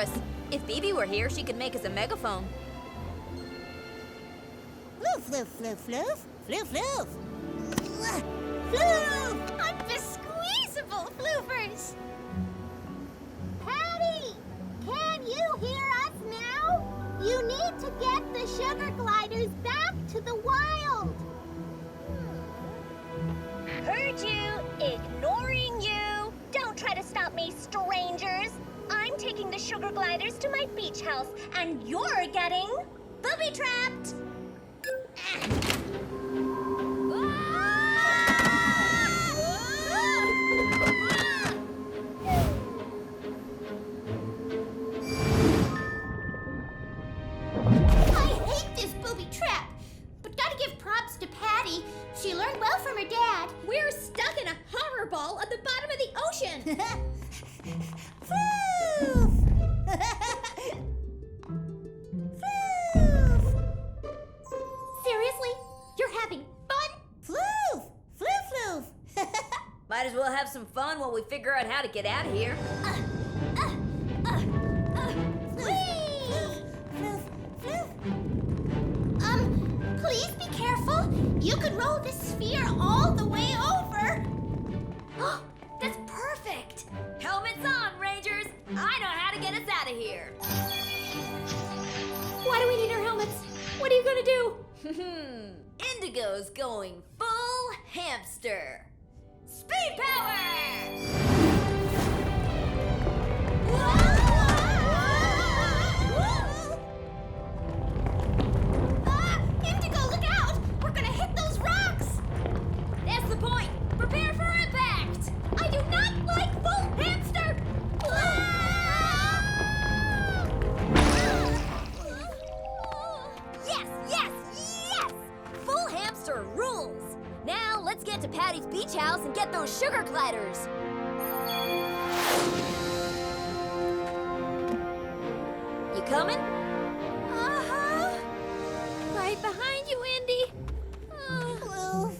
us. If Phoebe were here, she could make us a megaphone. Floof, floof, floof, floof, floof, floof. Floof! Unsqueezable floofers! Patty! Can you hear us now? You need to get the sugar gliders back to the wild. Heard you, ignoring you. Don't try to stop me, strangers. I'm taking the sugar gliders to my beach house, and you're getting booby-trapped. I hate this booby trap, but gotta give props to Patty. She learned well from her dad. We're stuck in a horror ball at the bottom of the ocean. Floof! Floof! Seriously? You're having fun? Floof! Floof, floof! Might as well have some fun while we figure out how to get out of here. Please be careful. You could roll this sphere all the way over. That's perfect! Helmets on, Rangers! I know how to get us out of here. Why do we need our helmets? What are you gonna do? Indigo's going full hamster. Speed power! Indigo, look out! We're gonna hit those rocks! That's the point! Prepare for impact! I do not like full hamster! Yes, yes, yes! Full hamster rules! Now let's get to Patty's beach house and get those sugar gliders. You coming? Uh-huh. Right behind you, Indy. Floof!